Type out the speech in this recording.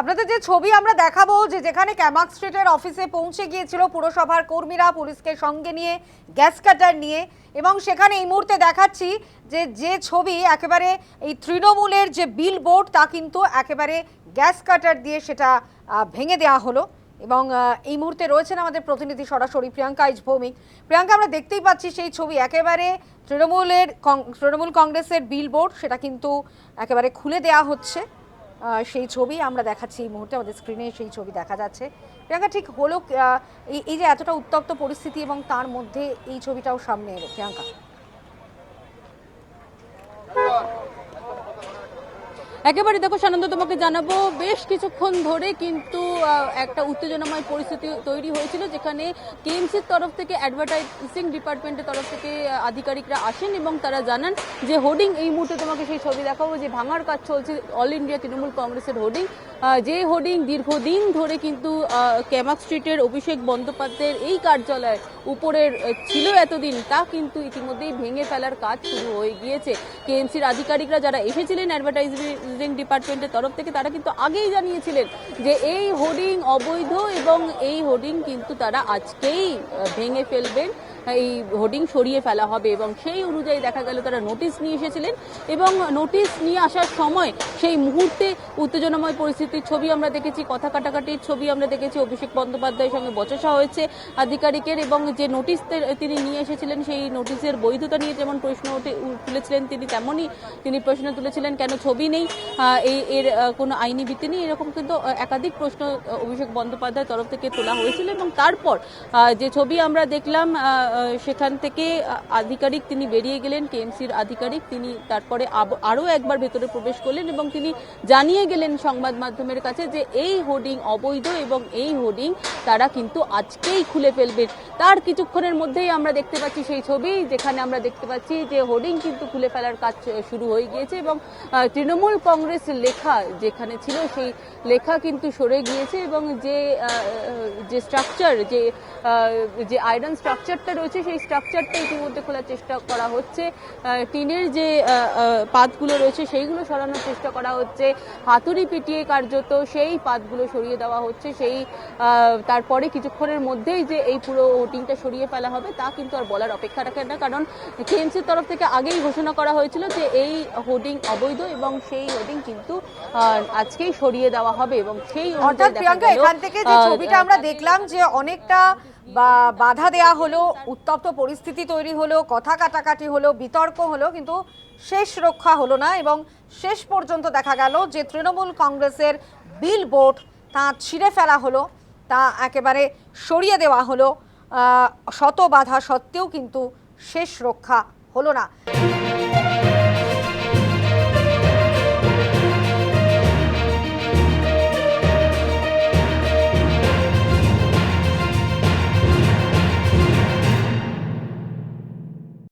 আপনাদের যে ছবি আমরা দেখাবো, যে যেখানে ক্যামাক স্ট্রিটের অফিসে পৌঁছে গিয়েছিল পুরসভার কর্মীরা পুলিশকে সঙ্গে নিয়ে, গ্যাস কাটার নিয়ে, এবং সেখানে এই মুহূর্তে দেখাচ্ছি যে ছবি একেবারে এই তৃণমূলের যে বিল বোর্ড তা কিন্তু একেবারে গ্যাস কাটার দিয়ে সেটা ভেঙে দেওয়া হলো। এবং এই মুহূর্তে রয়েছেন আমাদের প্রতিনিধি সরাসরি প্রিয়াঙ্কা ইজ ভৌমিক। প্রিয়াঙ্কা, আমরা দেখতেই পাচ্ছি সেই ছবি, একেবারে তৃণমূল কংগ্রেসের বিল বোর্ড সেটা কিন্তু একেবারে খুলে দেওয়া হচ্ছে। সেই ছবি আমরা দেখাচ্ছি এই মুহূর্তে, আমাদের স্ক্রিনে সেই ছবি দেখা যাচ্ছে। প্রিয়াঙ্কা, ঠিক হলো এই যে এতটা উত্তপ্ত পরিস্থিতি এবং তার মধ্যে এই ছবিটাও সামনে এলো, প্রিয়াঙ্কা? একেবারে দেখো সানন্দ, তোমাকে জানাবো বেশ কিছুক্ষণ ধরে কিন্তু একটা উত্তেজনাময় পরিস্থিতি তৈরি হয়েছিল, যেখানে কেএমসির তরফ থেকে অ্যাডভার্টাইজিং ডিপার্টমেন্টের তরফ থেকে আধিকারিকরা আসেন এবং তারা জানান যে হোর্ডিং, এই মুহূর্তে তোমাকে সেই ছবি দেখাবো, যে ভাঙার কাজ চলছে অল ইন্ডিয়া তৃণমূল কংগ্রেসের হোর্ডিং, যে হোর্ডিং দীর্ঘদিন ধরে কিন্তু ক্যামাক স্ট্রিটের অভিষেক বন্দ্যোপাধ্যায়ের এই কার্যালয় উপরের ছিল এতদিন, তা কিন্তু ইতিমধ্যেই ভেঙে ফেলার কাজ শুরু হয়ে গিয়েছে। কেএমসির আধিকারিকরা যারা এসেছিলেন অ্যাডভার্টাইজিং ডিপার্টমেন্টের তরফ থেকে, তারা কিন্তু আগেই জানিয়েছিলেন যে এই হোর্ডিং অবৈধ এবং এই হোর্ডিং কিন্তু তারা আজকেই ভেঙে ফেলবেন, এই হোর্ডিং সরিয়ে ফেলা হবে। এবং সেই অনুযায়ী দেখা গেল তারা নোটিশ নিয়ে এসেছিলেন এবং নোটিশ নিয়ে আসার সময় সেই মুহূর্তে উত্তেজনাময় পরিস্থিতির ছবি আমরা দেখেছি, কথা কাটাকাটির ছবি আমরা দেখেছি, অভিষেক বন্দ্যোপাধ্যায়ের সঙ্গে বচসা হয়েছে আধিকারিকের, এবং যে নোটিশ তিনি নিয়ে এসেছিলেন সেই নোটিশের বৈধতা নিয়ে যেমন প্রশ্ন তুলেছিলেন তিনি, তেমনই তিনি প্রশ্ন তুলেছিলেন কেন ছবি নেই, এর কোনো আইনি ভিত্তি নেই, এরকম কিন্তু একাধিক প্রশ্ন অভিষেক বন্দ্যোপাধ্যায়ের তরফ থেকে তোলা হয়েছিল। এবং তারপর যে ছবি আমরা দেখলাম, সেখান থেকে আধিকারিক তিনি বেরিয়ে গেলেন, কেএমসির আধিকারিক তিনি তারপরে আরও একবার ভেতরে প্রবেশ করলেন এবং তিনি জানিয়ে গেলেন সংবাদ মাধ্যমের কাছে যে এই হোর্ডিং অবৈধ এবং এই হোর্ডিং তারা কিন্তু আজকেই খুলে ফেলবেন। তার কিছুক্ষণের মধ্যেই আমরা দেখতে পাচ্ছি সেই ছবি, যেখানে আমরা দেখতে পাচ্ছি যে হোর্ডিং কিন্তু খুলে ফেলার কাজ শুরু হয়ে গিয়েছে এবং তৃণমূল কংগ্রেস লেখা যেখানে ছিল সেই লেখা কিন্তু সরে গিয়েছে, এবং যে স্ট্রাকচার, যে আয়রন স্ট্রাকচারটা রয়েছে সেই স্ট্রাকচারটা ইতিমধ্যে খোলার চেষ্টা করা হচ্ছে, টিনের যে পাতগুলো রয়েছে সেইগুলো সরানোর চেষ্টা করা হচ্ছে, হাতুড়ি পিটিয়ে কার্যত সেই পাতগুলো সরিয়ে দেওয়া হচ্ছে। সেই তারপরে কিছুক্ষণের মধ্যেই যে এই পুরো হোর্ডিংটা সরিয়ে ফেলা হবে তা কিন্তু আর বলার অপেক্ষা রাখে না, কারণ কেএমসির তরফ থেকে আগেই ঘোষণা করা হয়েছিল যে এই হোর্ডিং অবৈধ এবং সেই হোর্ডিং কিন্তু আজকেই সরিয়ে দেওয়া হবে। এবং সেই অর্থাৎ প্রিয়াঙ্কা, এখান থেকে যে ছবিটা আমরা দেখলাম যে অনেকটা বাধা দেয়া হলো, উত্তপ্ত পরিস্থিতি তৈরি হলো, কথা কাটাকাটি হলো, বিতর্ক হলো, কিন্তু শেষ রক্ষা হলো না এবং শেষ পর্যন্ত দেখা গেল যে তৃণমূল কংগ্রেসের বিল বোর্ড তা ছিঁড়ে ফেলা হলো, তা একেবারে সরিয়ে দেওয়া হলো। শত বাধা সত্ত্বেও কিন্তু শেষ রক্ষা হলো না।